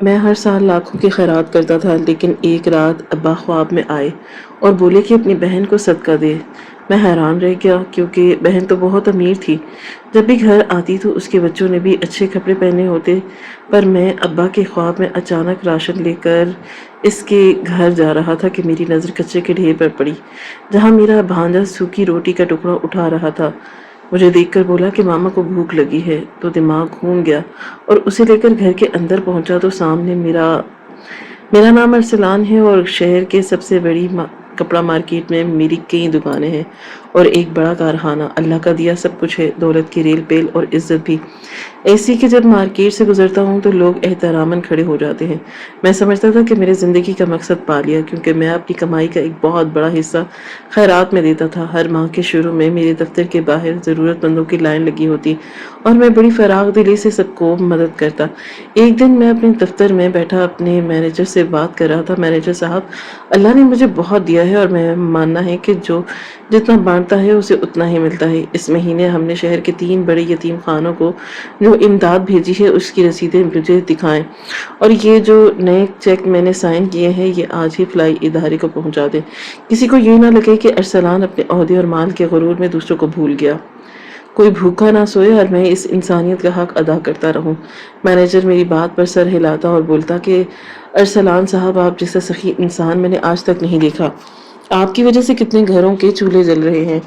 میں ہر سال لاکھوں کی خیرات کرتا تھا، لیکن ایک رات ابا خواب میں آئے اور بولے کہ اپنی بہن کو صدقہ دے۔ میں حیران رہ گیا کیونکہ بہن تو بہت امیر تھی۔ جب بھی گھر آتی تو اس کے بچوں نے بھی اچھے کپڑے پہنے ہوتے، پر میں ابا کے خواب میں اچانک راشن لے کر اس کے گھر جا رہا تھا کہ میری نظر کچے کے ڈھیر پر پڑی، جہاں میرا بھانجا سوکھی روٹی کا ٹکڑا اٹھا رہا تھا۔ مجھے دیکھ کر بولا کہ ماما کو بھوک لگی ہے، تو دماغ گھوم گیا اور اسے لے کر گھر کے اندر پہنچا تو سامنے میرا نام ارسلان ہے اور شہر کے سب سے بڑی کپڑا مارکیٹ میں میری کئی دکانیں ہیں اور ایک بڑا کارخانہ۔ اللہ کا دیا سب کچھ ہے، دولت کی ریل پیل اور عزت بھی ایسی کہ جب مارکیٹ سے گزرتا ہوں تو لوگ احتراماً کھڑے ہو جاتے ہیں۔ میں سمجھتا تھا کہ میرے زندگی کا مقصد پا لیا، کیونکہ میں اپنی کمائی کا ایک بہت بڑا حصہ خیرات میں دیتا تھا۔ ہر ماہ کے شروع میں میرے دفتر کے باہر ضرورت مندوں کی لائن لگی ہوتی اور میں بڑی فراغ دلی سے سب کو مدد کرتا۔ ایک دن میں اپنے دفتر میں بیٹھا اپنے مینیجر سے بات کر رہا تھا۔ مینیجر صاحب، اللہ نے مجھے بہت دیا ہے اور میں ماننا ہے کہ جو جتنا بانٹتا ہے اسے اتنا ہی ملتا ہے۔ اس مہینے ہم نے شہر کے 3 بڑے یتیم خانوں کو جو امداد بھیجی ہے اس کی رسیدیں مجھے دکھائیں، اور یہ جو نئے چیک میں نے سائن کیے ہیں یہ آج ہی فلائی ادارے کو پہنچا دیں۔ کسی کو یہ نہ لگے کہ ارسلان اپنے عہدے اور مال کے غرور میں دوسروں کو بھول گیا۔ کوئی بھوکا نہ سوئے اور میں اس انسانیت کا حق ادا کرتا رہوں۔ مینیجر میری بات پر سر ہلاتا اور بولتا کہ ارسلان صاحب، آپ جیسا سخی انسان میں نے آج تک نہیں دیکھا۔ آپ کی وجہ سے کتنے گھروں کے چولہے جل رہے ہیں۔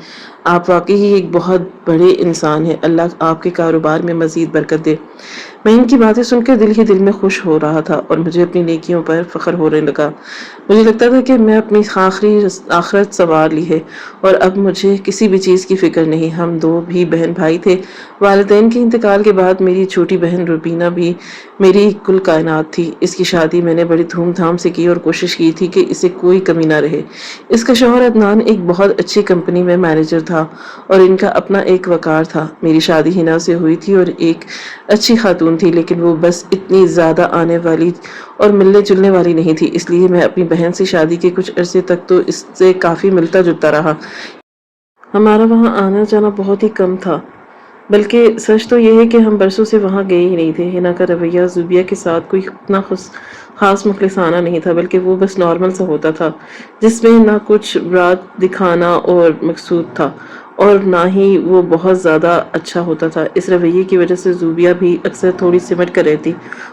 آپ واقعی ہی ایک بہت بڑے انسان ہیں۔ اللہ آپ کے کاروبار میں مزید برکت دے۔ میں ان کی باتیں سن کے دل ہی دل میں خوش ہو رہا تھا اور مجھے اپنی نیکیوں پر فخر ہونے لگا۔ مجھے لگتا تھا کہ میں اپنی آخری آخرت سنوار لی ہے اور اب مجھے کسی بھی چیز کی فکر نہیں۔ ہم 2 بھی بہن بھائی تھے۔ والدین کے انتقال کے بعد میری چھوٹی بہن روبینہ بھی میری کل کائنات تھی۔ اس کی شادی میں نے بڑی دھوم دھام سے کی اور کوشش کی تھی کہ اسے کوئی کمی نہ رہے۔ اس کا شوہر عدنان ایک بہت اچھی کمپنی میں مینیجر تھا اور ان کا اپنا ایک وقار تھا۔ میری شادی حنا سے ہوئی تھی اور ایک اچھی خاتون تھی، لیکن وہ بس اتنی زیادہ آنے والی اور ملنے جلنے والی نہیں تھی، اس لیے میں اپنی بہن سے شادی کے کچھ عرصے تک تو اس سے کافی ملتا جلتا رہا۔ ہمارا وہاں آنا جانا بہت ہی کم تھا، بلکہ سچ تو یہ ہے کہ ہم برسوں سے وہاں گئے ہی نہیں تھے۔ حنا کا رویہ زوبیہ کے ساتھ کوئی اتنا خاص مخلصانہ نہیں تھا، بلکہ وہ بس نارمل سا ہوتا تھا، جس میں نہ کچھ برات دکھانا اور مقصود تھا اور نہ ہی وہ بہت زیادہ اچھا ہوتا تھا۔ اس رویے کی وجہ سے زوبیہ بھی اکثر تھوڑی سمٹ کر رہتی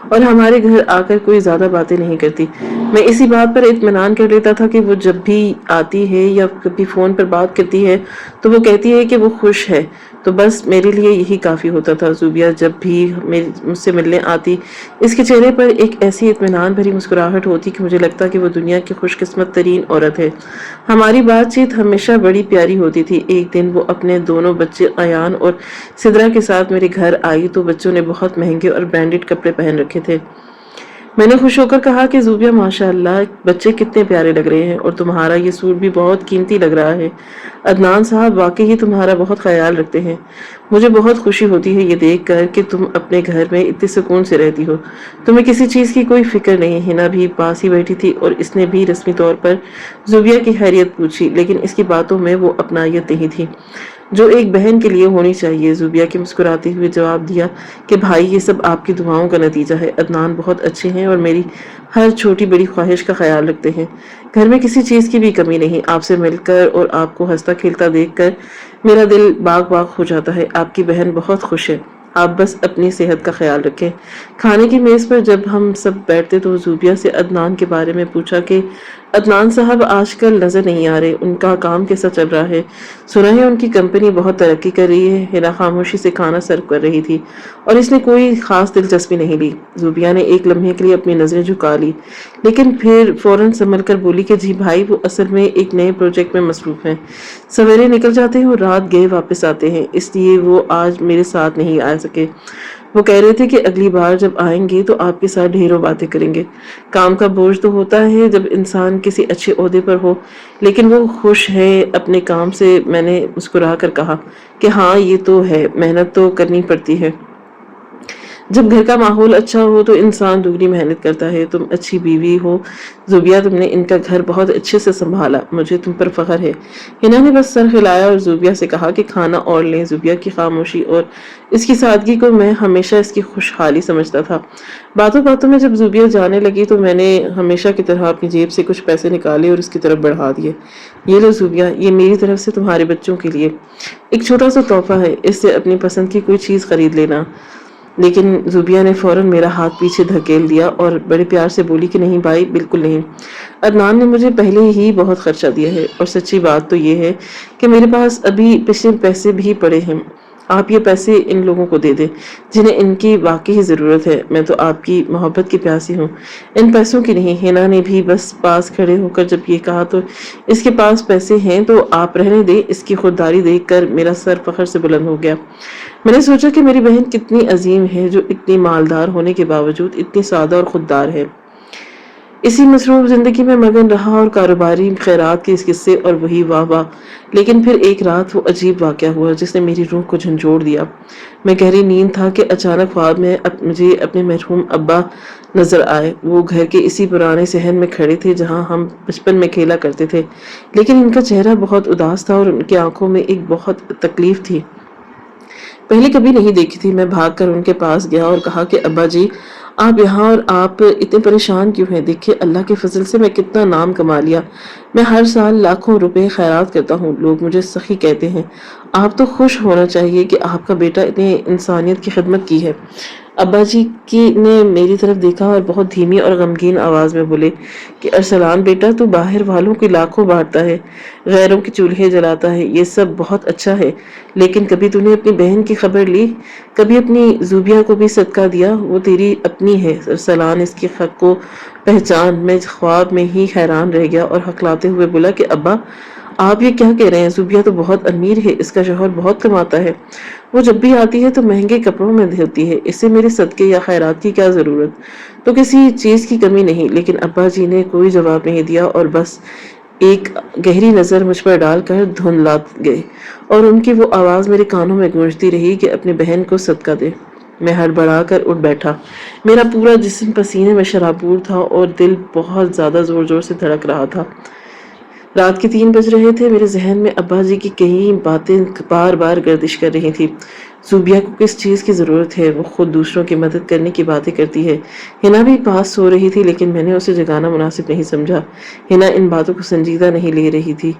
اور ہمارے گھر آ کر کوئی زیادہ باتیں نہیں کرتی۔ میں اسی بات پر اطمینان کر لیتا تھا کہ وہ جب بھی آتی ہے یا کبھی فون پر بات کرتی ہے تو وہ کہتی ہے کہ وہ خوش ہے، تو بس میرے لیے یہی کافی ہوتا تھا۔ زوبیہ جب بھی مجھ سے ملنے آتی، اس کے چہرے پر ایک ایسی اطمینان بھری مسکراہٹ ہوتی کہ مجھے لگتا کہ وہ دنیا کی خوش قسمت ترین عورت ہے۔ ہماری بات چیت ہمیشہ بڑی پیاری ہوتی تھی۔ ایک دن وہ اپنے دونوں بچے ایان اور سدرا کے ساتھ میرے گھر آئی تو بچوں نے بہت مہنگے اور برانڈڈ کپڑے پہن رکھے تھے۔ میں نے خوش ہو کر کہا کہ زوبیہ، ماشاءاللہ بچے کتنے پیارے لگ رہے ہیں، اور تمہارا یہ سوٹ بھی بہت قیمتی لگ رہا ہے۔ عدنان صاحب واقعی ہی تمہارا بہت خیال رکھتے ہیں۔ مجھے بہت خوشی ہوتی ہے یہ دیکھ کر کہ تم اپنے گھر میں اتنے سکون سے رہتی ہو، تمہیں کسی چیز کی کوئی فکر نہیں۔ حنا بھی پاس ہی بیٹھی تھی اور اس نے بھی رسمی طور پر زوبیہ کی خیریت پوچھی، لیکن اس کی باتوں میں وہ اپنائیت نہیں تھی جو ایک بہن کے لیے ہونی چاہیے۔ زوبیہ کے مسکراتے ہوئے جواب دیا کہ بھائی، یہ سب آپ کی دعاؤں کا نتیجہ ہے۔ عدنان بہت اچھے ہیں اور میری ہر چھوٹی بڑی خواہش کا خیال رکھتے ہیں۔ گھر میں کسی چیز کی بھی کمی نہیں۔ آپ سے مل کر اور آپ کو ہنستا کھیلتا دیکھ کر میرا دل باغ باغ ہو جاتا ہے۔ آپ کی بہن بہت خوش ہے۔ آپ بس اپنی صحت کا خیال رکھیں۔ کھانے کی میز پر جب ہم سب بیٹھتے تو زوبیہ سے عدنان کے بارے میں پوچھا کہ عدنان صاحب آج کل نظر نہیں آ رہے، ان کا کام کیسا چل رہا ہے؟ سنا ہے ان کی کمپنی بہت ترقی کر رہی ہے۔ حنا خاموشی سے کھانا سرو کر رہی تھی اور اس نے کوئی خاص دلچسپی نہیں لی۔ زوبیہ نے ایک لمحے کے لیے اپنی نظریں جھکا لی، لیکن پھر فوراً سنبھل کر بولی کہ جی بھائی، وہ اصل میں ایک نئے پروجیکٹ میں مصروف ہیں۔ سویرے نکل جاتے ہیں اور رات گئے واپس آتے ہیں، اس لیے وہ آج میرے ساتھ نہیں آ سکے۔ وہ کہہ رہے تھے کہ اگلی بار جب آئیں گے تو آپ کے ساتھ ڈھیروں باتیں کریں گے۔ کام کا بوجھ تو ہوتا ہے جب انسان کسی اچھے عہدے پر ہو، لیکن وہ خوش ہے اپنے کام سے۔ میں نے مسکرا کر کہا کہ ہاں یہ تو ہے، محنت تو کرنی پڑتی ہے۔ جب گھر کا ماحول اچھا ہو تو انسان دوگنی محنت کرتا ہے۔ تم اچھی بیوی ہو زوبیہ، تم نے ان کا گھر بہت اچھے سے سنبھالا، مجھے تم پر فخر ہے۔ ہنا نے بس سر ہلایا اور زوبیہ سے کہا کہ کھانا اور لیں۔ زوبیہ کی خاموشی اور اس کی سادگی کو میں ہمیشہ اس کی خوشحالی سمجھتا تھا۔ باتوں باتوں میں جب زوبیہ جانے لگی تو میں نے ہمیشہ کی طرح اپنی جیب سے کچھ پیسے نکالے اور اس کی طرف بڑھا دیے۔ یہ لو زوبیہ، یہ میری طرف سے تمہارے بچوں کے لیے ایک چھوٹا سا تحفہ ہے، اس سے اپنی پسند کی کوئی چیز خرید لینا۔ لیکن زوبیہ نے فوراً میرا ہاتھ پیچھے دھکیل دیا اور بڑے پیار سے بولی کہ نہیں بھائی، بالکل نہیں۔ عدنان نے مجھے پہلے ہی بہت خرچہ دیا ہے، اور سچی بات تو یہ ہے کہ میرے پاس ابھی پچھلے پیسے بھی پڑے ہیں۔ آپ یہ پیسے ان لوگوں کو دے دیں جنہیں ان کی واقعی ضرورت ہے۔ میں تو آپ کی محبت کی پیاسی ہوں، ان پیسوں کی نہیں۔ ہنا نے بھی بس پاس کھڑے ہو کر جب یہ کہا تو اس کے پاس پیسے ہیں تو آپ رہنے دیں۔ اس کی خودداری دیکھ کر میرا سر فخر سے بلند ہو گیا۔ میں نے سوچا کہ میری بہن کتنی عظیم ہے جو اتنی مالدار ہونے کے باوجود اتنی سادہ اور خوددار ہے۔ اسی مصروف زندگی میں مگن رہا اور کاروباری خیرات کے اس قصے اور وہی واہ واہ۔ لیکن پھر ایک رات وہ عجیب واقعہ ہوا جس نے میری روح کو جھنجھوڑ دیا۔ میں گہری نیند تھا کہ اچانک خواب میں مجھے اپنے مرحوم ابا نظر آئے۔ وہ گھر کے اسی پرانے صحن میں کھڑے تھے جہاں ہم بچپن میں کھیلا کرتے تھے، لیکن ان کا چہرہ بہت اداس تھا اور ان کی آنکھوں میں ایک بہت تکلیف تھی۔ پہلے کبھی نہیں دیکھی تھی۔ میں بھاگ کر ان کے پاس گیا اور کہا کہ ابا جی، آپ یہاں اور آپ اتنے پریشان کیوں ہیں؟ دیکھیں اللہ کے فضل سے میں کتنا نام کما لیا۔ میں ہر سال لاکھوں روپے خیرات کرتا ہوں، لوگ مجھے سخی کہتے ہیں۔ آپ تو خوش ہونا چاہیے کہ آپ کا بیٹا اتنے انسانیت کی خدمت کی ہے۔ ابا جی نے میری طرف دیکھا اور بہت دھیمی اور غمگین آواز میں بولے کہ ارسلان بیٹا، تو باہر والوں کی لاکھوں بانٹتا ہے، غیروں کے چولہے جلاتا ہے، یہ سب بہت اچھا ہے، لیکن کبھی تو نے اپنی بہن کی خبر لی؟ کبھی اپنی زوبیہ کو بھی صدقہ دیا؟ وہ تیری اپنی ہے ارسلان، اس کے حق کو پہچان۔ میں خواب میں ہی حیران رہ گیا اور ہکلاتے ہوئے بولا کہ ابا، آپ یہ کیا کہہ رہے ہیں؟ زوبیہ تو بہت امیر ہے، اس کا شوہر بہت کماتا ہے، وہ جب بھی آتی ہے تو مہنگے کپڑوں میں ہوتی ہے، اسے میرے صدقے یا خیرات کی کیا ضرورت؟ تو کسی چیز کی کمی نہیں۔ لیکن ابا جی نے کوئی جواب نہیں دیا اور بس ایک گہری نظر مجھ پر ڈال کر دھندلا گئے، اور ان کی وہ آواز میرے کانوں میں گونجتی رہی کہ اپنی بہن کو صدقہ دے۔ میں ہڑبڑا کر اٹھ بیٹھا، میرا پورا جسم پسینے میں شرابور تھا اور دل بہت زیادہ زور زور سے دھڑک رہا تھا۔ رات کے 3 بج رہے تھے۔ میرے ذہن میں ابا جی کی کئی باتیں بار بار گردش کر رہی تھی۔ زوبیہ کو کس چیز کی ضرورت ہے؟ وہ خود دوسروں کی مدد کرنے کی باتیں کرتی ہے۔ ہنا بھی پاس سو رہی تھی لیکن میں نے اسے جگانا مناسب نہیں سمجھا۔ ہنا ان باتوں کو سنجیدہ نہیں لے رہی تھی۔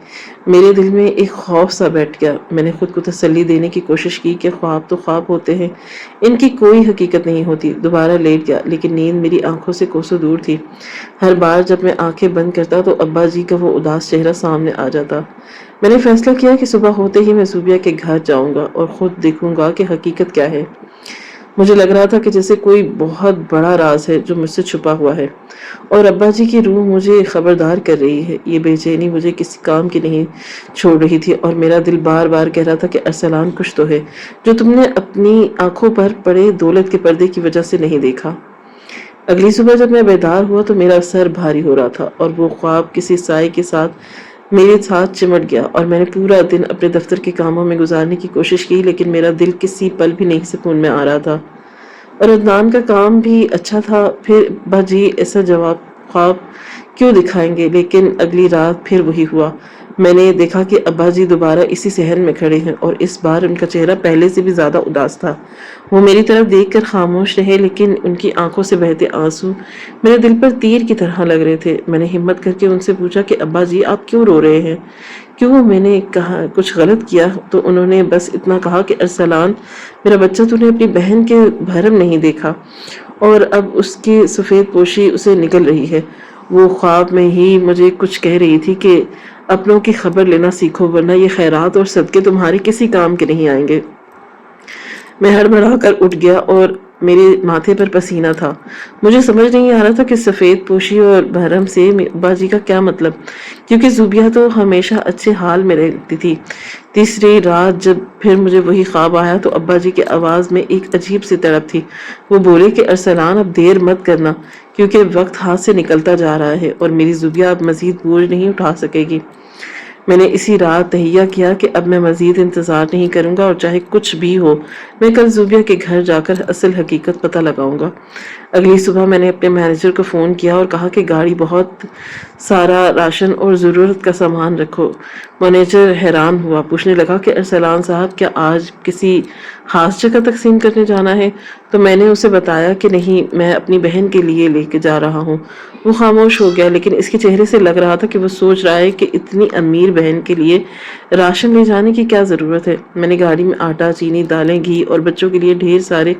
میرے دل میں ایک خوف سا بیٹھ گیا۔ میں نے خود کو تسلی دینے کی کوشش کی کہ خواب تو خواب ہوتے ہیں، ان کی کوئی حقیقت نہیں ہوتی۔ دوبارہ لیٹ گیا لیکن نیند میری آنکھوں سے کوسوں دور تھی۔ ہر بار جب میں آنکھیں بند کرتا تو ابا جی کا وہ اداس چہرہ سامنے آ جاتا۔ میں نے فیصلہ کیا کہ صبح ہوتے ہی میں زوبیہ کے گھر جاؤں گا اور خود دیکھوں گا کہ حقیقت کیا ہے۔ مجھے لگ رہا تھا کہ جیسے کوئی بہت بڑا راز ہے جو مجھ سے چھپا ہوا ہے، اور ابا جی کی روح مجھے خبردار کر رہی ہے۔ یہ بے چینی مجھے کسی کام کی نہیں چھوڑ رہی تھی اور میرا دل بار بار کہہ رہا تھا کہ ارسلان کچھ تو ہے جو تم نے اپنی آنکھوں پر پڑے دولت کے پردے کی وجہ سے نہیں دیکھا۔ اگلی صبح جب میں بیدار ہوا تو میرا سر بھاری ہو رہا تھا اور وہ خواب کسی سائے کے ساتھ میرے ساتھ چمٹ گیا، اور میں نے پورا دن اپنے دفتر کے کاموں میں گزارنے کی کوشش کی لیکن میرا دل کسی پل بھی نہیں سکون میں آ رہا تھا۔ اور عدنان کا کام بھی اچھا تھا، پھر باجی ایسا جواب خواب کیوں دکھائیں گے؟ لیکن اگلی رات پھر وہی ہوا۔ میں نے دیکھا کہ ابا جی دوبارہ اسی صحن میں کھڑے ہیں اور اس بار ان کا چہرہ پہلے سے بھی زیادہ اداس تھا۔ وہ میری طرف دیکھ کر خاموش رہے لیکن ان کی آنکھوں سے بہتے آنسو میرے دل پر تیر کی طرح لگ رہے تھے۔ میں نے ہمت کر کے ان سے پوچھا کہ ابا جی، آپ کیوں رو رہے ہیں؟ کیوں؟ میں نے کہا کچھ غلط کیا؟ تو انہوں نے بس اتنا کہا کہ ارسلان میرا بچہ، تو نے اپنی بہن کے بھرم نہیں دیکھا اور اب اس کی سفید پوشی اسے نکل رہی ہے۔ وہ خواب میں ہی مجھے کچھ کہہ رہی تھی کہ اپنوں کی خبر لینا سیکھو ورنہ یہ خیرات اور صدقے تمہارے کسی کام کے نہیں آئیں گے۔ میں ہڑبڑا کر اٹھ گیا اور میرے ماتھے پر پسینہ تھا۔ مجھے سمجھ نہیں آ رہا تھا کہ سفید پوشی اور بھرم سے ابا جی کا کیا مطلب، کیونکہ زوبیہ تو ہمیشہ اچھے حال میں رہتی تھی۔ تیسری رات جب پھر مجھے وہی خواب آیا تو ابا جی کی آواز میں ایک عجیب سی تڑپ تھی۔ وہ بولے کہ ارسلان، اب دیر مت کرنا کیونکہ وقت ہاتھ سے نکلتا جا رہا ہے اور میری زوبیہ اب مزید بوجھ نہیں اٹھا سکے گی۔ میں نے اسی رات تہیہ کیا کہ اب میں مزید انتظار نہیں کروں گا اور چاہے کچھ بھی ہو میں کل زوبیہ کے گھر جا کر اصل حقیقت پتہ لگاؤں گا۔ اگلی صبح میں نے اپنے مینیجر کو فون کیا اور کہا کہ گاڑی بہت سارا راشن اور ضرورت کا سامان رکھو۔ مینیجر حیران ہوا، پوچھنے لگا کہ ارسلان صاحب کیا آج کسی خاص جگہ تقسیم کرنے جانا ہے؟ تو میں نے اسے بتایا کہ نہیں، میں اپنی بہن کے لیے لے کے جا رہا ہوں۔ وہ خاموش ہو گیا، لیکن اس کے چہرے سے لگ رہا تھا کہ وہ سوچ رہا ہے کہ اتنی امیر بہن کے لیے راشن لے جانے کی کیا ضرورت ہے۔ میں نے گاڑی میں آٹا، چینی، دالیں، گھی اور بچوں کے لیے ڈھیر سارے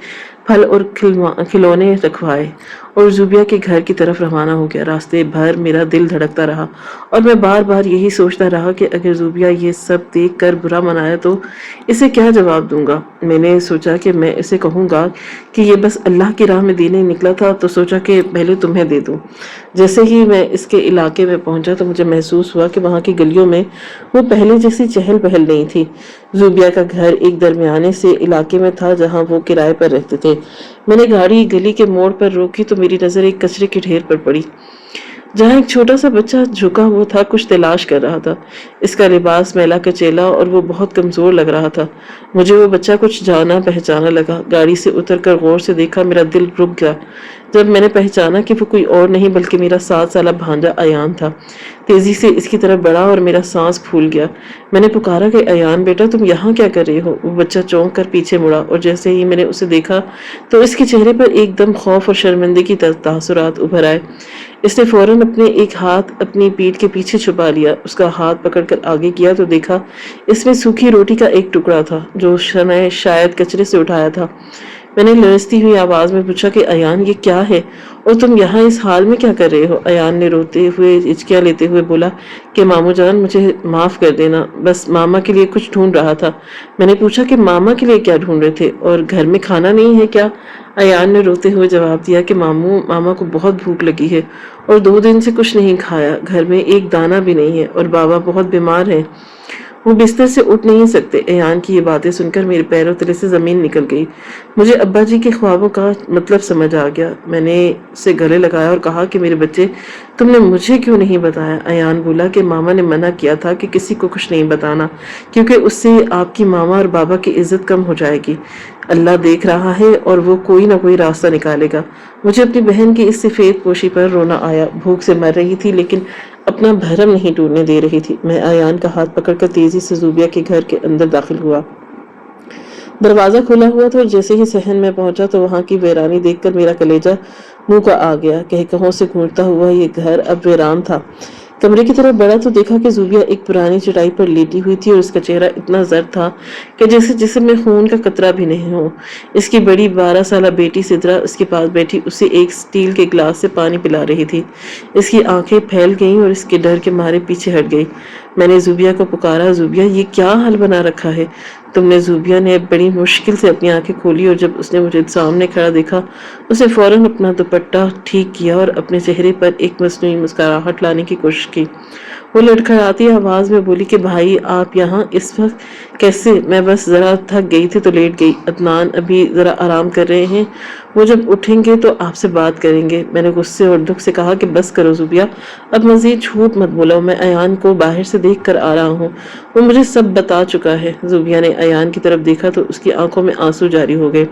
پھل اور کھلونے رکھوائے اور زوبیہ کے گھر کی طرف روانہ ہو گیا۔ راستے بھر میرا دل دھڑکتا رہا اور میں بار بار یہی سوچتا رہا کہ اگر زوبیہ یہ سب دیکھ کر برا منایا تو اسے کیا جواب دوں گا۔ میں نے سوچا کہ میں اسے کہوں گا کہ یہ بس اللہ کی راہ میں دینے نکلا تھا، تو سوچا کہ پہلے تمہیں دے دوں۔ جیسے ہی میں اس کے علاقے میں پہنچا تو مجھے محسوس ہوا کہ وہاں کی گلیوں میں وہ پہلے جیسی چہل پہل نہیں تھی۔ زوبیہ کا گھر ایک درمیانے سے علاقے میں تھا جہاں وہ کرائے پر رہتے تھے۔ میں نے گاڑی گلی کے موڑ پر روکی تو میری نظر ایک کچرے کے ڈھیر پر پڑی جہاں ایک چھوٹا سا بچہ جھکا ہوا تھا، کچھ تلاش کر رہا تھا۔ اس کا لباس میلا کچیلا اور وہ بہت کمزور لگ رہا تھا۔ مجھے وہ بچہ کچھ جانا پہچانا لگا۔ گاڑی سے اتر کر غور سے دیکھا، میرا دل رک گیا جب میں نے پہچانا کہ وہ کوئی اور نہیں بلکہ میرا 7 سالہ بھانجا ایان تھا۔ تیزی سے اس کی طرف بڑھا اور میرا سانس پھول گیا۔ میں نے پکارا کہ ایان بیٹا، تم یہاں کیا کر رہے ہو؟ وہ بچہ چونک کر پیچھے مڑا اور جیسے ہی میں نے اسے دیکھا تو اس کے چہرے پر ایک دم خوف اور شرمندگی کے تاثرات ابھر آئے۔ اس نے فوراً اپنے ایک ہاتھ اپنی پیٹھ کے پیچھے چھپا لیا۔ اس کا ہاتھ پکڑ کر آگے کیا تو دیکھا اس میں سوکھی روٹی کا ایک ٹکڑا تھا جو شاید کچرے سے اٹھایا تھا۔ میں نے لرزتی ہوئی آواز میں پوچھا کہ ایان یہ کیا ہے اور تم یہاں اس حال میں کیا کر رہے ہو؟ ایان نے روتے ہوئے ہچکیاں لیتے ہوئے بولا کہ مامو جان مجھے معاف کر دینا، بس ماما کے لیے کچھ ڈھونڈ رہا تھا۔ میں نے پوچھا کہ ماما کے لیے کیا ڈھونڈ رہے تھے اور گھر میں کھانا نہیں ہے کیا؟ ایان نے روتے ہوئے جواب دیا کہ ماما کو بہت بھوک لگی ہے اور 2 دن سے کچھ نہیں کھایا، گھر میں ایک دانہ بھی نہیں ہے اور بابا بہت بیمار ہیں، وہ بستر سے اٹھ نہیں سکتے۔ ایان کی یہ باتیں سن کر میرے پیروں تلے سے زمین نکل گئی۔ مجھے ابا جی کے خوابوں کا مطلب سمجھ آ گیا۔ میں نے اسے گلے لگایا اور کہا کہ میرے بچے، تم نے مجھے کیوں نہیں بتایا؟ ایان بولا کہ ماما نے منع کیا تھا کہ کسی کو کچھ نہیں بتانا، کیونکہ اس سے آپ کی ماما اور بابا کی عزت کم ہو جائے گی۔ اللہ دیکھ رہا ہے اور وہ کوئی نہ کوئی راستہ نکالے گا۔ مجھے اپنی بہن کی اس سفید پوشی پر رونا آیا۔ بھوک سے مر رہی تھی لیکن اپنا بھرم نہیں ٹوٹنے دے رہی تھی۔ میں ایان کا ہاتھ پکڑ کر تیزی سے زوبیہ کے گھر کے اندر داخل ہوا۔ دروازہ کھلا ہوا تھا اور جیسے ہی صحن میں پہنچا تو وہاں کی ویرانی دیکھ کر میرا کلیجہ منہ کا آ گیا۔ کہکہوں سے گونجتا ہوا یہ گھر اب ویران تھا۔ کمرے کی طرف بڑھا تو دیکھا کہ زوبیہ ایک پرانی چٹائی پر لیٹی ہوئی تھی اور اس کا چہرہ اتنا زرد تھا کہ جیسے جسم میں خون کا قطرہ بھی نہیں ہو۔ اس کی بڑی 12 سالہ بیٹی سدرا اس کے پاس بیٹھی اسے ایک سٹیل کے گلاس سے پانی پلا رہی تھی۔ اس کی آنکھیں پھیل گئیں اور اس کے ڈر کے مارے پیچھے ہٹ گئی۔ میں نے زوبیہ کو پکارا، زوبیہ یہ کیا حال بنا رکھا ہے تم نے؟ زوبیہ نے بڑی مشکل سے اپنی آنکھیں کھولی اور جب اس نے مجھے سامنے کھڑا دیکھا اسے فوراً اپنا دوپٹہ ٹھیک کیا اور اپنے چہرے پر ایک مصنوعی مسکراہٹ لانے کی کوشش کی۔ وہ لڑکھڑاتی آواز میں بولی کہ بھائی آپ یہاں اس وقت کیسے؟ میں بس ذرا تھک گئی تھی تو لیٹ گئی۔ عدنان ابھی ذرا آرام کر رہے ہیں، وہ جب اٹھیں گے تو آپ سے بات کریں گے۔ میں نے غصے اور دکھ سے کہا کہ بس کرو زوبیہ، اب مزید جھوٹ مت بولو، میں ایان کو باہر سے دیکھ کر آ رہا ہوں، وہ مجھے سب بتا چکا ہے۔ زوبیہ نے ایان کی طرف دیکھا تو اس کی آنکھوں میں آنسو جاری ہو گئے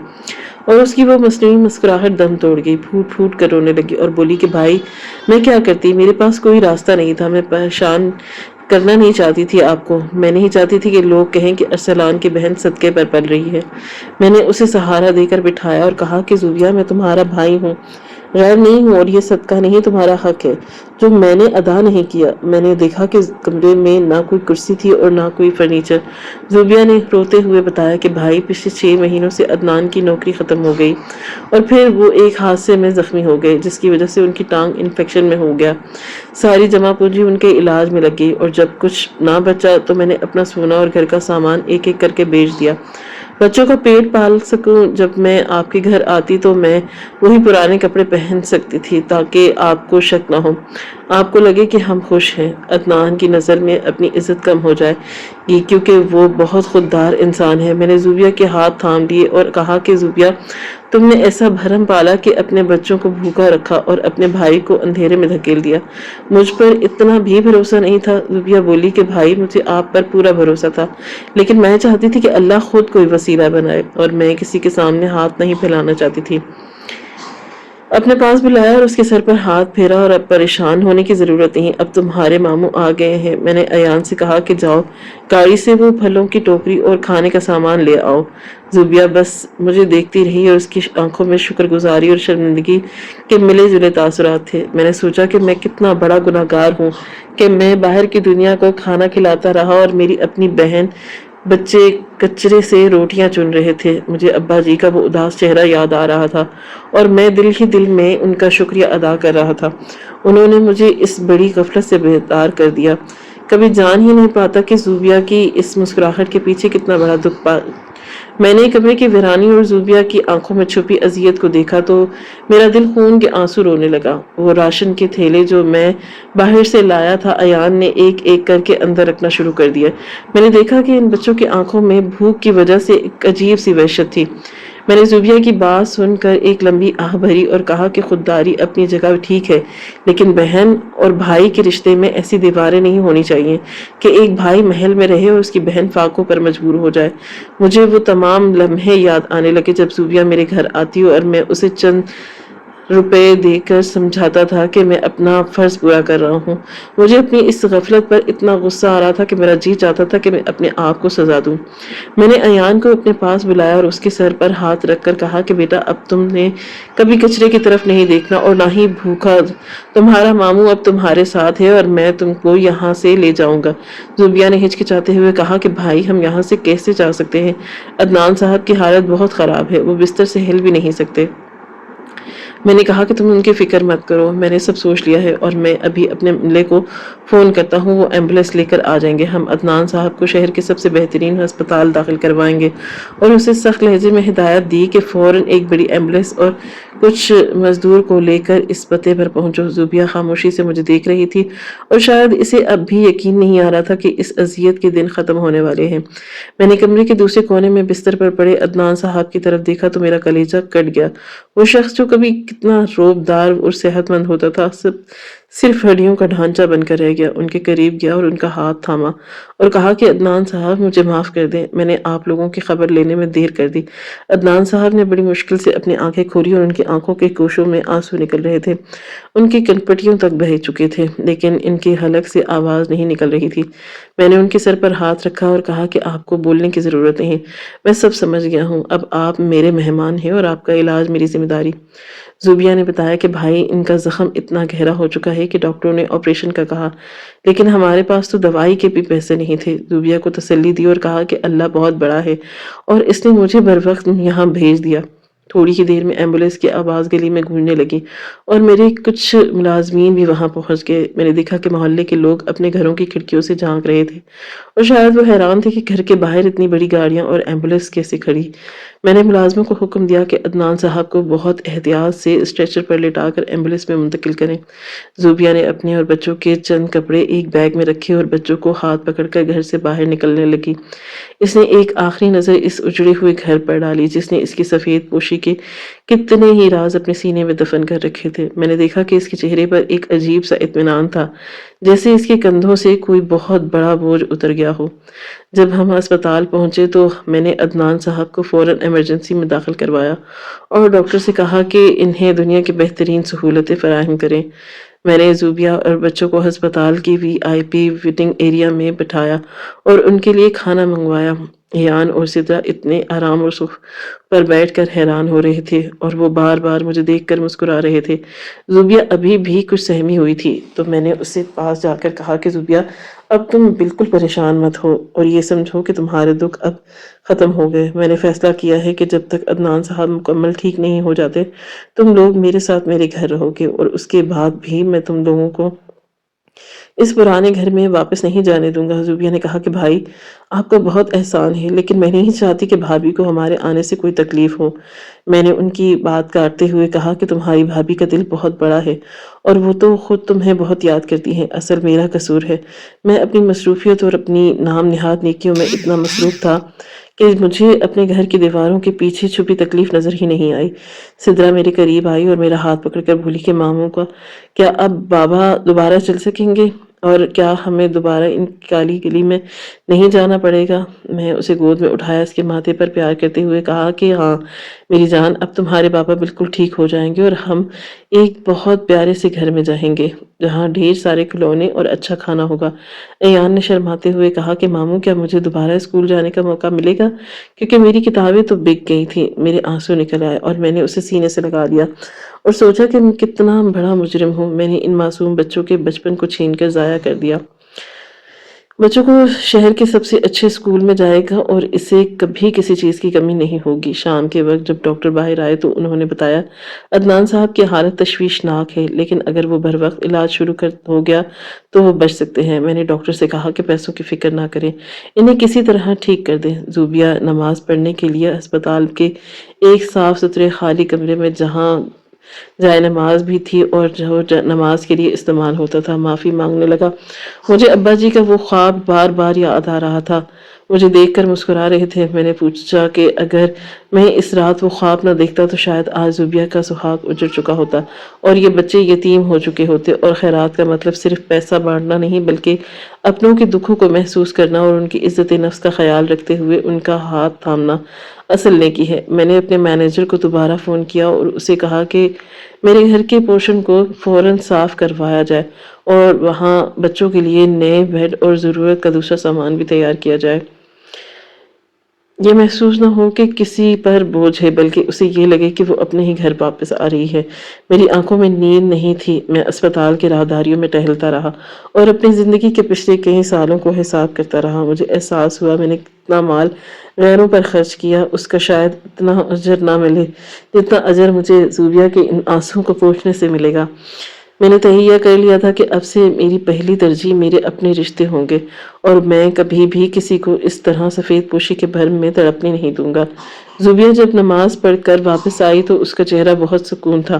اور اس کی وہ مصنوعی مسکراہٹ دم توڑ گئی۔ پھوٹ پھوٹ کر رونے لگی اور بولی کہ بھائی میں کیا کرتی، میرے پاس کوئی راستہ نہیں تھا، میں پریشان کرنا نہیں چاہتی تھی آپ کو، میں نہیں چاہتی تھی کہ لوگ کہیں کہ ارسلان کی بہن صدقے پر پل رہی ہے۔ میں نے اسے سہارا دے کر بٹھایا اور کہا کہ زوبیہ میں تمہارا بھائی ہوں، غیر نہیں ہوں، اور یہ صدقہ نہیں تمہارا حق ہے جو میں نے ادا نہیں کیا۔ میں نے دیکھا کہ کمرے میں نہ کوئی کرسی تھی اور نہ کوئی فرنیچر۔ زوبیہ نے روتے ہوئے بتایا کہ بھائی پچھلے 6 مہینوں سے عدنان کی نوکری ختم ہو گئی اور پھر وہ ایک حادثے میں زخمی ہو گئے جس کی وجہ سے ان کی ٹانگ انفیکشن میں ہو گیا۔ ساری جمع پونجی ان کے علاج میں لگ گئی اور جب کچھ نہ بچا تو میں نے اپنا سونا اور گھر کا سامان ایک ایک کر کے بیچ دیا۔ بچوں کا پیٹ پال سکوں، جب میں آپ کے گھر آتی تو میں وہی پرانے کپڑے پہن سکتی تھی تاکہ آپ کو شک نہ ہو، آپ کو لگے کہ ہم خوش ہیں۔ عدنان کی نظر میں اپنی عزت کم ہو جائے گی کیونکہ وہ بہت خوددار انسان ہے۔ میں نے زوبیہ کے ہاتھ تھام لیے اور کہا کہ زوبیہ تم نے ایسا بھرم پالا کہ اپنے بچوں کو بھوکا رکھا اور اپنے بھائی کو اندھیرے میں دھکیل دیا۔ مجھ پر اتنا بھی بھروسہ نہیں تھا۔ زوبیہ بولی کہ بھائی مجھے آپ پر پورا بھروسہ تھا، لیکن میں چاہتی تھی کہ اللہ خود کوئی وسیلہ بنائے، اور میں کسی کے سامنے ہاتھ نہیں پھیلانا چاہتی تھی۔ اپنے پاس بلایا اور اس کے سر پر ہاتھ پھیرا، اور اب پریشان ہونے کی ضرورت نہیں، اب تمہارے ماموں آ گئے ہیں۔ میں نے ایان سے کہا کہ جاؤ گاڑی سے وہ پھلوں کی ٹوکری اور کھانے کا سامان لے آؤ۔ زوبیہ بس مجھے دیکھتی رہی، اور اس کی آنکھوں میں شکر گزاری اور شرمندگی کے ملے جلے تاثرات تھے۔ میں نے سوچا کہ میں کتنا بڑا گناہگار ہوں کہ میں باہر کی دنیا کو کھانا کھلاتا رہا اور میری اپنی بہن بچے کچرے سے روٹیاں چن رہے تھے۔ مجھے ابا جی کا وہ اداس چہرہ یاد آ رہا تھا، اور میں دل ہی دل میں ان کا شکریہ ادا کر رہا تھا۔ انہوں نے مجھے اس بڑی غفلت سے بیدار کر دیا۔ کبھی جان ہی نہیں پاتا کہ زوبیہ کی اس مسکراہٹ کے پیچھے کتنا بڑا دکھ میں نے کمرے کی ویرانی اور زوبیہ کی آنکھوں میں چھپی اذیت کو دیکھا تو میرا دل خون کے آنسو رونے لگا۔ وہ راشن کے تھیلے جو میں باہر سے لایا تھا ایان نے ایک ایک کر کے اندر رکھنا شروع کر دیا۔ میں نے دیکھا کہ ان بچوں کی آنکھوں میں بھوک کی وجہ سے ایک عجیب سی وحشت تھی۔ میں نے زوبیہ کی بات سن کر ایک لمبی آہ بھری اور کہا کہ خودداری اپنی جگہ ٹھیک ہے، لیکن بہن اور بھائی کے رشتے میں ایسی دیواریں نہیں ہونی چاہیے کہ ایک بھائی محل میں رہے اور اس کی بہن فاقوں پر مجبور ہو جائے۔ مجھے وہ تمام لمحے یاد آنے لگے جب زوبیہ میرے گھر آتی اور میں اسے چند روپے دے کر سمجھاتا تھا کہ میں اپنا فرض پورا کر رہا ہوں۔ مجھے اپنی اس غفلت پر اتنا غصہ آ رہا تھا کہ میرا جی چاہتا تھا کہ میں اپنے آپ کو سزا دوں۔ میں نے ایان کو اپنے پاس بلایا اور اس کے سر پر ہاتھ رکھ کر کہا کہ بیٹا اب تم نے کبھی کچرے کی طرف نہیں دیکھنا اور نہ ہی بھوکا۔ تمہارا ماموں اب تمہارے ساتھ ہے اور میں تم کو یہاں سے لے جاؤں گا۔ زوبیہ نے ہچکچاتے ہوئے کہا کہ بھائی ہم یہاں سے کیسے جا سکتے ہیں؟ عدنان صاحب کی حالت بہت خراب ہے، وہ بستر سے ہل بھی نہیں سکتے۔ میں نے کہا کہ تم ان کی فکر مت کرو، میں نے سب سوچ لیا ہے اور میں ابھی اپنے ملے کو فون کرتا ہوں، وہ ایمبولینس لے کر آ جائیں گے۔ ہم عدنان صاحب کو شہر کے سب سے بہترین ہسپتال داخل کروائیں گے۔ اور اسے سخت لہجے میں ہدایت دی کہ فوراً ایک بڑی ایمبولینس اور کچھ مزدور کو لے کر اس پتے پر پہنچو۔ زوبیہ خاموشی سے مجھے دیکھ رہی تھی اور شاید اسے اب بھی یقین نہیں آ رہا تھا کہ اس اذیت کے دن ختم ہونے والے ہیں۔ میں نے کمرے کے دوسرے کونے میں بستر پر پڑے عدنان صاحب کی طرف دیکھا تو میرا کلیجہ کٹ گیا۔ وہ شخص جو کبھی کتنا روبدار اور صحت مند ہوتا تھا صرف ہڈیوں کا ڈھانچہ بن کر رہ گیا۔ ان کے قریب گیا اور ان کا ہاتھ تھاما اور کہا کہ عدنان صاحب مجھے معاف کر دیں، میں نے آپ لوگوں کی خبر لینے میں دیر کر دی۔ عدنان صاحب نے بڑی مشکل سے اپنی آنکھیں کھولی اور ان کی آنکھوں کے گوشوں میں آنسو نکل رہے تھے۔ ان کی کنپٹیوں تک بہہ چکے تھے لیکن ان کے حلق سے آواز نہیں نکل رہی تھی۔ میں نے ان کے سر پر ہاتھ رکھا اور کہا کہ آپ کو بولنے کی ضرورت نہیں، میں سب سمجھ گیا ہوں، اب آپ میرے مہمان ہیں اور آپ کا علاج میری ذمہ داری۔ زوبیہ نے بتایا کہ بھائی ان کا زخم اتنا گہرا ہو چکا ہے کہ ڈاکٹروں نے آپریشن کا کہا، لیکن ہمارے پاس تو دوائی کے بھی پیسے نہیں تھے۔ زوبیہ کو تسلی دی اور کہا کہ اللہ بہت بڑا ہے اور اس نے مجھے بروقت یہاں بھیج دیا۔ تھوڑی ہی دیر میں ایمبولینس کی آواز گلی میں گونجنے لگی اور میرے کچھ ملازمین بھی وہاں پہنچ گئے۔ میں نے دیکھا کہ محلے کے لوگ اپنے گھروں کی کھڑکیوں سے جھانک رہے تھے اور شاید وہ حیران تھے کہ گھر کے باہر اتنی بڑی گاڑیاں اور ایمبولینس کیسے کھڑی۔ میں نے ملازموں کو حکم دیا کہ عدنان صاحب کو بہت احتیاط سے اسٹریچر پر لٹا کر ایمبولینس میں منتقل کریں۔ زوبیہ نے اپنے اور بچوں کے چند کپڑے ایک بیگ میں رکھے اور بچوں کو ہاتھ پکڑ کر گھر سے باہر نکلنے لگی۔ اس نے ایک آخری نظر اس اجڑے ہوئے گھر پر ڈالی جس نے اس کی سفید پوشی کے کتنے ہی راز اپنے سینے میں دفن کر رکھے تھے۔ میں نے دیکھا کہ اس کے چہرے پر ایک عجیب سا اطمینان تھا، جیسے اس کے کندھوں سے کوئی بہت بڑا بوجھ اتر گیا ہو۔ جب ہم ہسپتال پہنچے تو میں نے عدنان صاحب کو فوراً ایمرجنسی میں داخل کروایا اور ڈاکٹر سے کہا کہ انہیں دنیا کی بہترین سہولتیں فراہم کریں۔ میں نے زوبیہ اور بچوں کو ہسپتال کی وی آئی پی ویٹنگ ایریا میں بٹھایا اور ان کے لیے کھانا منگوایا۔ ایان اور سدرا اتنے آرام اور سکھ پر بیٹھ کر حیران ہو رہے تھے اور وہ بار بار مجھے دیکھ کر مسکرا رہے تھے۔ زوبیہ ابھی بھی کچھ سہمی ہوئی تھی تو میں نے اس سے پاس جا کر کہا کہ زوبیہ اب تم بالکل پریشان مت ہو اور یہ سمجھو کہ تمہارے دکھ اب ختم ہو گئے۔ میں نے فیصلہ کیا ہے کہ جب تک عدنان صاحب مکمل ٹھیک نہیں ہو جاتے تم لوگ میرے ساتھ میرے گھر رہو گے اور اس کے بعد بھی میں تم لوگوں کو اس پرانے گھر میں واپس نہیں جانے دوں گا۔ زوبیہ نے کہا کہ بھائی آپ کا بہت احسان ہے لیکن میں نہیں چاہتی کہ بھابھی کو ہمارے آنے سے کوئی تکلیف ہو۔ میں نے ان کی بات کاٹتے ہوئے کہا کہ تمہاری بھابھی کا دل بہت بڑا ہے اور وہ تو خود تمہیں بہت یاد کرتی ہیں، اصل میرا قصور ہے۔ میں اپنی مصروفیت اور اپنی نام نہاد نیکیوں میں اتنا مصروف تھا کہ مجھے اپنے گھر کی دیواروں کے پیچھے چھپی تکلیف نظر ہی نہیں آئی۔ سدرا میرے قریب آئی اور میرا ہاتھ پکڑ کر بولی کہ ماموں کا کیا اب بابا دوبارہ چل سکیں گے اور کیا ہمیں دوبارہ ان کالی گلی میں نہیں جانا پڑے گا؟ میں اسے گود میں اٹھایا، اس کے ماتھے پر پیار کرتے ہوئے کہا کہ ہاں میری جان، اب تمہارے بابا بالکل ٹھیک ہو جائیں گے اور ہم ایک بہت پیارے سے گھر میں جائیں گے جہاں ڈھیر سارے کھلونے اور اچھا کھانا ہوگا۔ ایان نے شرماتے ہوئے کہا کہ ماموں کیا مجھے دوبارہ اسکول جانے کا موقع ملے گا؟ کیونکہ میری کتابیں تو بک گئی تھیں۔ میرے آنسو نکل آئے اور میں نے اسے سینے سے لگا لیا اور سوچا کہ میں کتنا بڑا مجرم ہوں، میں نے ان معصوم بچوں کے بچپن کو چھین کر ضائع کر دیا۔ بچوں کو شہر کے سب سے اچھے اسکول میں جائے گا اور اسے کبھی کسی چیز کی کمی نہیں ہوگی۔ شام کے وقت جب ڈاکٹر باہر آئے تو انہوں نے بتایا عدنان صاحب کی حالت تشویشناک ہے، لیکن اگر وہ بر وقت علاج شروع ہو گیا تو وہ بچ سکتے ہیں۔ میں نے ڈاکٹر سے کہا کہ پیسوں کی فکر نہ کریں، انہیں کسی طرح ٹھیک کر دیں۔ زوبیہ نماز پڑھنے کے لیے ہسپتال کے ایک صاف ستھرے خالی کمرے میں جہاں جائے نماز بھی تھی اور جو نماز کے لیے استعمال ہوتا تھا، معافی مانگنے لگا۔ مجھے ابا جی کا وہ خواب بار بار یاد آ رہا تھا، مجھے دیکھ کر مسکرا رہے تھے۔ میں نے پوچھا کہ اگر میں اس رات وہ خواب نہ دیکھتا تو شاید آج زوبیہ کا سہاگ اجڑ چکا ہوتا اور یہ بچے یتیم ہو چکے ہوتے، اور خیرات کا مطلب صرف پیسہ بانٹنا نہیں بلکہ اپنوں کے دکھوں کو محسوس کرنا اور ان کی عزت نفس کا خیال رکھتے ہوئے ان کا ہاتھ تھامنا اصل نیکی ہے۔ میں نے اپنے مینیجر کو دوبارہ فون کیا اور اسے کہا کہ میرے گھر کے پورشن کو فوراً صاف کروایا جائے اور وہاں بچوں کے لیے نئے بیڈ اور ضرورت کا دوسرا سامان بھی تیار کیا جائے۔ یہ محسوس نہ ہو کہ کسی پر بوجھ ہے، بلکہ اسے یہ لگے کہ وہ اپنے ہی گھر واپس آ رہی ہے۔ میری آنکھوں میں نیند نہیں تھی، میں اسپتال کے راہداریوں میں ٹہلتا رہا اور اپنی زندگی کے پچھلے کئی سالوں کو حساب کرتا رہا۔ مجھے احساس ہوا میں نے کتنا مال غیروں پر خرچ کیا، اس کا شاید اتنا اجر نہ ملے جتنا اجر مجھے زوبیہ کے ان آنسوں کو پوچھنے سے ملے گا۔ میں نے تہیہ کر لیا تھا کہ اب سے میری پہلی ترجیح میرے اپنے رشتے ہوں گے اور میں کبھی بھی کسی کو اس طرح سفید پوشی کے بھرم میں تڑپنے نہیں دوں گا۔ زوبیہ جب نماز پڑھ کر واپس آئی تو اس کا چہرہ بہت سکون تھا۔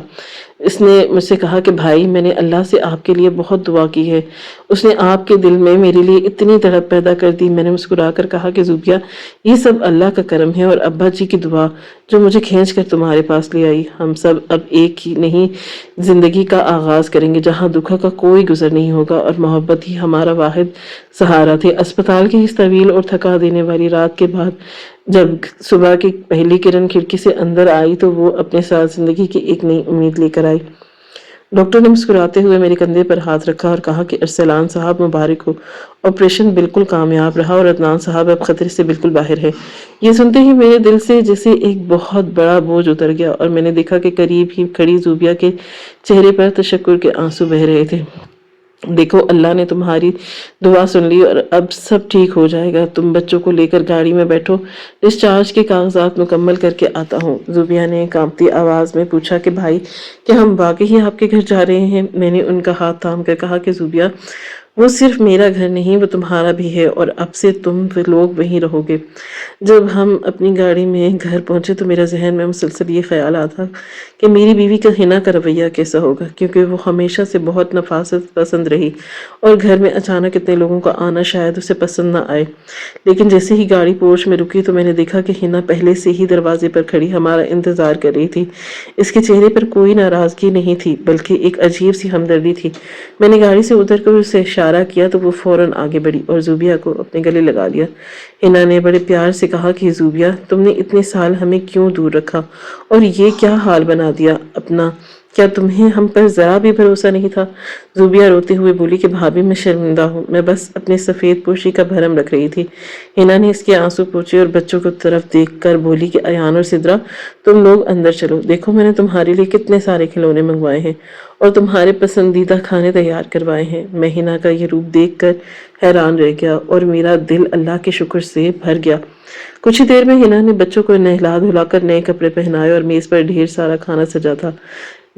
اس نے مجھ سے کہا کہ بھائی، میں نے اللہ سے آپ کے لیے بہت دعا کی ہے، اس نے آپ کے دل میں میرے لیے اتنی تڑپ پیدا کر دی۔ میں نے مسکرا کر کہا کہ زوبیہ، یہ سب اللہ کا کرم ہے اور ابا جی کی دعا جو مجھے کھینچ کر تمہارے پاس لے آئی۔ ہم سب اب ایک ہی نئی زندگی کا آغاز کریں گے جہاں دکھوں کا کوئی گزر نہیں ہوگا اور محبت ہی ہمارا واحد سہارا تھے۔ اسپتال کی اس طویل اور تھکا دینے والی رات کے بعد جب صبح کی پہلی کرن کھڑکی سے اندر آئی تو وہ اپنے ساتھ زندگی کی ایک نئی امید لے کر آئی۔ ڈاکٹر نے مسکراتے ہوئے میرے کندھے پر ہاتھ رکھا اور کہا کہ ارسلان صاحب مبارک ہو، آپریشن بالکل کامیاب رہا اور عدنان صاحب اب خطرے سے بالکل باہر ہے۔ یہ سنتے ہی میرے دل سے جیسے ایک بہت بڑا بوجھ اتر گیا اور میں نے دیکھا کہ قریب ہی کھڑی زوبیہ کے چہرے پر تشکر کے آنسو بہہ رہے تھے۔ دیکھو، اللہ نے تمہاری دعا سن لی اور اب سب ٹھیک ہو جائے گا۔ تم بچوں کو لے کر گاڑی میں بیٹھو، ڈسچارج کے کاغذات مکمل کر کے آتا ہوں۔ زوبیہ نے کانپتی آواز میں پوچھا کہ بھائی، کیا ہم واقعی آپ کے گھر جا رہے ہیں؟ میں نے ان کا ہاتھ تھام کر کہا کہ زوبیہ، وہ صرف میرا گھر نہیں، وہ تمہارا بھی ہے اور اب سے تم لوگ وہیں رہو گے۔ جب ہم اپنی گاڑی میں گھر پہنچے تو میرے ذہن میں مسلسل یہ خیال آتا کہ میری بیوی کا حنا کا رویہ کیسا ہوگا، کیونکہ وہ ہمیشہ سے بہت نفاست پسند رہی اور گھر میں اچانک اتنے لوگوں کا آنا شاید اسے پسند نہ آئے۔ لیکن جیسے ہی گاڑی پورچ میں رکی تو میں نے دیکھا کہ حنا پہلے سے ہی دروازے پر کھڑی ہمارا انتظار کر رہی تھی۔ اس کے چہرے پر کوئی ناراضگی نہیں تھی بلکہ ایک عجیب سی ہمدردی تھی۔ میں نے گاڑی سے اتر کر اسے اشارہ کیا تو وہ فوراً آگے بڑھی اور زوبیہ کو اپنے گلے لگا لیا۔ حنا نے بڑے پیار سے کہا کہ زوبیہ، تم نے اتنے سال ہمیں کیوں دور رکھا اور یہ کیا حال بنا دیا اپنا؟ کیا تمہیں ہم پر ذرا بھی بھروسہ نہیں تھا؟ زوبیہ روتے ہوئے بولی کہ بھابھی، میں شرمندہ ہوں، میں بس اپنے سفید پوشی کا بھرم رکھ رہی تھی۔ حنا نے اس کے آنسو پوچھے اور بچوں کی طرف دیکھ کر بولی کہ ایان اور سدرا، تم لوگ اندر چلو، دیکھو میں نے تمہارے لیے کتنے سارے کھلونے منگوائے ہیں اور تمہارے پسندیدہ کھانے تیار کروائے ہیں۔ میں حنا کا یہ روپ دیکھ کر حیران رہ گیا اور میرا دل اللہ کے شکر سے بھر گیا۔ کچھ ہی دیر میں حنا نے بچوں کو نہلا دھلا کر نئے کپڑے پہنائے اور میز پر ڈھیر سارا کھانا سجا تھا۔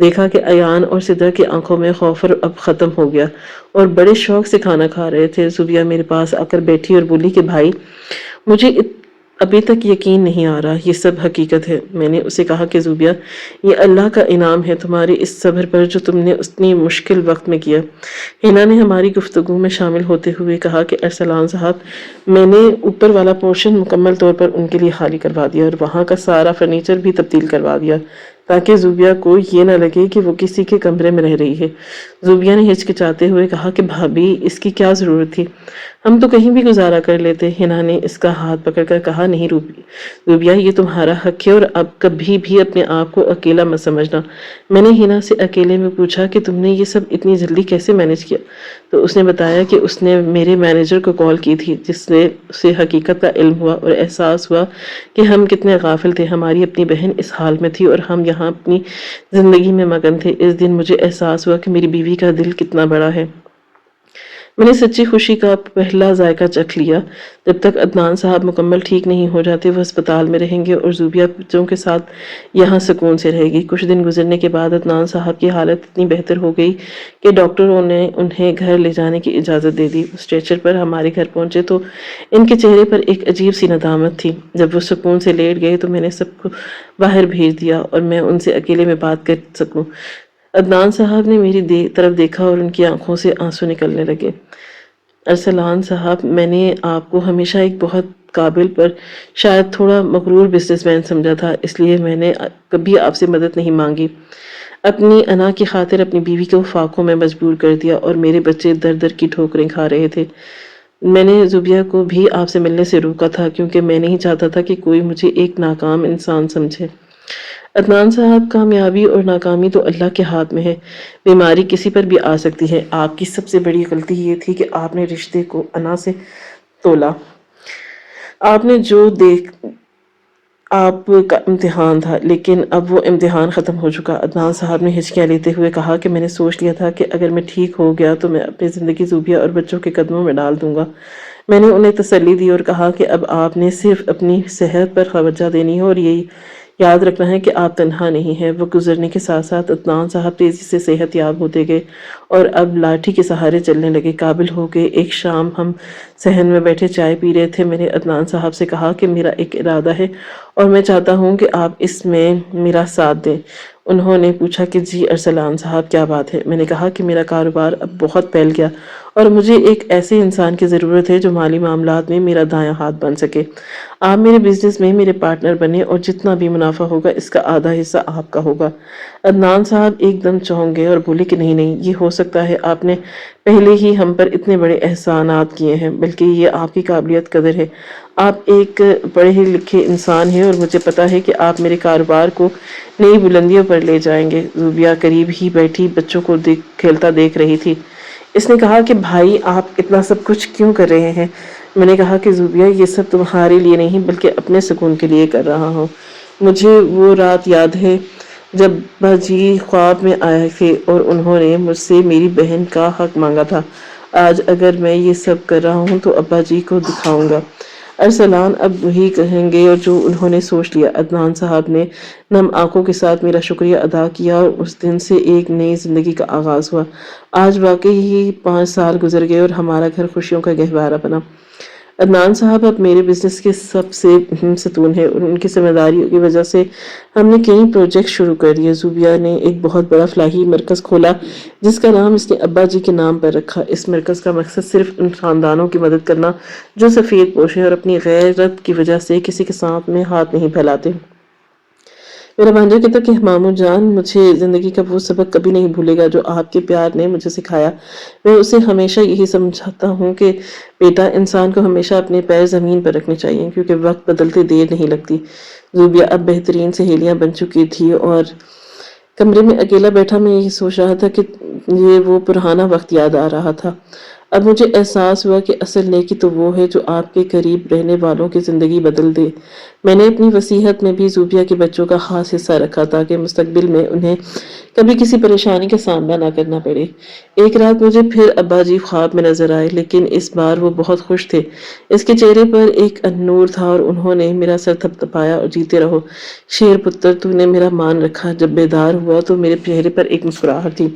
دیکھا کہ ایان اور سدرا کی آنکھوں میں خوف اب ختم ہو گیا اور بڑے شوق سے کھانا کھا رہے تھے۔ زوبیہ میرے پاس آ کر بیٹھی اور بولی کہ بھائی، مجھے ابھی تک یقین نہیں آ رہا یہ سب حقیقت ہے۔ میں نے اسے کہا کہ زوبیہ، یہ اللہ کا انعام ہے تمہارے اس صبر پر جو تم نے اتنی مشکل وقت میں کیا۔ ہنا نے ہماری گفتگو میں شامل ہوتے ہوئے کہا کہ ارسلان صاحب، میں نے اوپر والا پورشن مکمل طور پر ان کے لیے خالی کروا دیا اور وہاں کا سارا فرنیچر بھی تبدیل کروا دیا تاکہ زوبیہ کو یہ نہ لگے کہ وہ کسی کے کمرے میں رہ رہی ہے۔ زوبیہ نے ہچکچاتے ہوئے کہا کہ بھابی، اس کی کیا ضرورت تھی؟ ہم تو کہیں بھی گزارا کر لیتے۔ ہنا نے اس کا ہاتھ پکڑ کر کہا، نہیں زوبیہ، یہ تمہارا حق ہے اور اب کبھی بھی اپنے آپ کو اکیلا مت سمجھنا۔ میں نے ہنا سے اکیلے میں پوچھا کہ تم نے یہ سب اتنی جلدی کیسے مینج کیا؟ تو اس نے بتایا کہ اس نے میرے مینیجر کو کال کی تھی، جس سے اسے حقیقت کا علم ہوا اور احساس ہوا کہ ہم کتنے غافل تھے۔ ہماری اپنی بہن اس حال میں تھی اور ہم یہاں اپنی زندگی میں مگن تھے۔ اس دن مجھے احساس ہوا کہ میری بیوی کا دل کتنا بڑا ہے۔ میں نے سچی خوشی کا پہلا ذائقہ چکھ لیا۔ جب تک عدنان صاحب مکمل ٹھیک نہیں ہو جاتے وہ ہسپتال میں رہیں گے اور زوبیہ بچوں کے ساتھ یہاں سکون سے رہے گی۔ کچھ دن گزرنے کے بعد عدنان صاحب کی حالت اتنی بہتر ہو گئی کہ ڈاکٹروں نے انہیں گھر لے جانے کی اجازت دے دی۔ وہ اسٹریچر پر ہمارے گھر پہنچے تو ان کے چہرے پر ایک عجیب سی ندامت تھی۔ جب وہ سکون سے لیٹ گئے تو میں نے سب کو باہر بھیج دیا اور میں ان سے اکیلے میں بات کر سکوں۔ عدنان صاحب نے میری طرف دیکھا اور ان کی آنکھوں سے آنسو نکلنے لگے۔ ارسلان صاحب، میں نے آپ کو ہمیشہ ایک بہت قابل پر شاید تھوڑا مغرور بزنس مین سمجھا تھا، اس لیے میں نے کبھی آپ سے مدد نہیں مانگی۔ اپنی انا کی خاطر اپنی بیوی کو فاقوں میں مجبور کر دیا اور میرے بچے در در کی ٹھوکریں کھا رہے تھے۔ میں نے زوبیہ کو بھی آپ سے ملنے سے روکا تھا کیونکہ میں نہیں چاہتا تھا کہ کوئی مجھے ایک ناکام انسان سمجھے۔ عدنان صاحب، کامیابی اور ناکامی تو اللہ کے ہاتھ میں ہے۔ بیماری کسی پر بھی آ سکتی ہے۔ آپ کی سب سے بڑی غلطی یہ تھی کہ آپ نے رشتے کو انا سے تولا۔ آپ نے جو آپ کا امتحان تھا، لیکن اب وہ امتحان ختم ہو چکا۔ عدنان صاحب نے ہچکیاں لیتے ہوئے کہا کہ میں نے سوچ لیا تھا کہ اگر میں ٹھیک ہو گیا تو میں اپنی زندگی زوبیہ اور بچوں کے قدموں میں ڈال دوں گا۔ میں نے انہیں تسلی دی اور کہا کہ اب آپ نے صرف اپنی صحت پر توجہ دینی ہے اور یہی یاد رکھنا ہے کہ آپ تنہا نہیں ہیں۔ وہ گزرنے کے ساتھ ساتھ عدنان صاحب تیزی سے صحت یاب ہوتے گئے اور اب لاٹھی کے سہارے چلنے لگے، قابل ہو گئے۔ ایک شام ہم صحن میں بیٹھے چائے پی رہے تھے۔ میں نے عدنان صاحب سے کہا کہ میرا ایک ارادہ ہے اور میں چاہتا ہوں کہ آپ اس میں میرا ساتھ دیں۔ انہوں نے پوچھا کہ جی ارسلان صاحب، کیا بات ہے؟ میں نے کہا کہ میرا کاروبار اب بہت پھیل گیا اور مجھے ایک ایسے انسان کی ضرورت ہے جو مالی معاملات میں میرا دایاں ہاتھ بن سکے۔ آپ میرے بزنس میں میرے پارٹنر بنے اور جتنا بھی منافع ہوگا اس کا آدھا حصہ آپ کا ہوگا۔ عدنان صاحب ایک دم چونک گئے اور بولے کہ نہیں نہیں، یہ ہو سکتا ہے، آپ نے پہلے ہی ہم پر اتنے بڑے احسانات کیے ہیں، بلکہ یہ آپ کی قابلیت قدر ہے۔ آپ ایک پڑھے لکھے انسان ہیں اور مجھے پتا ہے کہ آپ میرے کاروبار کو نئی بلندیوں پر لے جائیں گے۔ زوبیہ قریب ہی بیٹھی بچوں کو کھیلتا دیکھ رہی تھی۔ اس نے کہا کہ بھائی، آپ اتنا سب کچھ کیوں کر رہے ہیں؟ میں نے کہا کہ زوبیہ، یہ سب تمہارے لیے نہیں بلکہ اپنے سکون کے لیے کر رہا ہوں۔ مجھے وہ رات یاد ہے جب ابا جی خواب میں آئے تھے اور انہوں نے مجھ سے میری بہن کا حق مانگا تھا۔ آج اگر میں یہ سب کر رہا ہوں تو ابا جی کو دکھاؤں گا۔ ارسلان اب وہی کہیں گے اور جو انہوں نے سوچ لیا۔ عدنان صاحب نے نم آنکھوں کے ساتھ میرا شکریہ ادا کیا اور اس دن سے ایک نئی زندگی کا آغاز ہوا۔ آج واقعی ہی 5 سال گزر گئے اور ہمارا گھر خوشیوں کا گہوارہ بنا۔ عدنان صاحب اب میرے بزنس کے سب سے اہم ستون ہیں اور ان کی ذمہ داریوں کی وجہ سے ہم نے کئی پروجیکٹ شروع کر دیے۔ زوبیہ نے ایک بہت بڑا فلاحی مرکز کھولا جس کا نام اس نے ابا جی کے نام پر رکھا۔ اس مرکز کا مقصد صرف ان خاندانوں کی مدد کرنا جو سفید پوش ہیں اور اپنی غیرت کی وجہ سے کسی کے ساتھ میں ہاتھ نہیں پھیلاتے۔ میرا بھانجا کہتا کہ ماموں جان، مجھے زندگی کا وہ سبق کبھی نہیں بھولے گا جو آپ کے پیار نے مجھے سکھایا۔ میں اسے ہمیشہ یہی سمجھاتا ہوں کہ بیٹا، انسان کو ہمیشہ اپنے پیر زمین پر رکھنے چاہیے کیونکہ وقت بدلتے دیر نہیں لگتی۔ زوبیہ اب بہترین سہیلیاں بن چکی تھی اور کمرے میں اکیلا بیٹھا میں یہی سوچ رہا تھا کہ یہ وہ پرانا وقت یاد آ رہا تھا۔ اب مجھے احساس ہوا کہ اصل نیکی تو وہ ہے جو آپ کے قریب رہنے والوں کی زندگی بدل دے۔ میں نے اپنی وصیت میں بھی زوبیہ کے بچوں کا خاص حصہ رکھا تاکہ مستقبل میں انہیں کبھی کسی پریشانی کا سامنا نہ کرنا پڑے۔ ایک رات مجھے پھر ابا جی خواب میں نظر آئے، لیکن اس بار وہ بہت خوش تھے۔ اس کے چہرے پر ایک نور تھا اور انہوں نے میرا سر تھپتھپایا اور جیتے رہو شیر پتر، تو نے میرا مان رکھا۔ جب بیدار ہوا تو میرے چہرے پر ایک مسکراہٹ تھی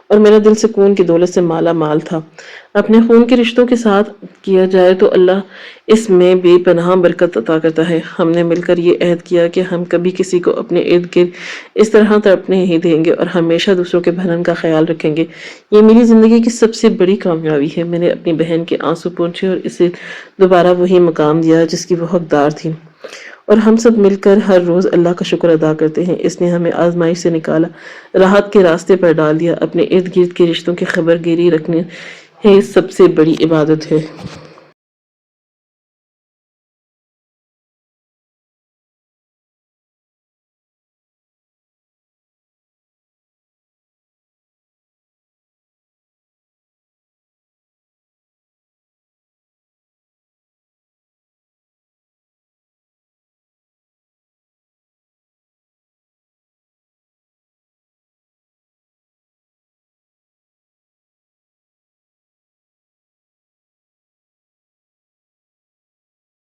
اور میرا دل سکون کی دولت سے مالا مال تھا۔ اپنے خون کے رشتوں کے ساتھ کیا جائے تو اللہ اس میں بے پناہ برکت عطا کرتا ہے۔ ہم نے مل کر یہ عہد کیا کہ ہم کبھی کسی کو اپنے ارد گرد اس طرح تڑپنے نہیں دیں گے اور ہمیشہ دوسروں کے بھلن کا خیال رکھیں گے۔ یہ میری زندگی کی سب سے بڑی کامیابی ہے۔ میں نے اپنی بہن کے آنسو پونچھے اور اسے دوبارہ وہی مقام دیا جس کی وہ حقدار تھی، اور ہم سب مل کر ہر روز اللہ کا شکر ادا کرتے ہیں۔ اس نے ہمیں آزمائش سے نکالا، راحت کے راستے پر ڈال دیا۔ اپنے ارد گرد کے رشتوں کی خبر گیری رکھنے سب سے بڑی عبادت ہے۔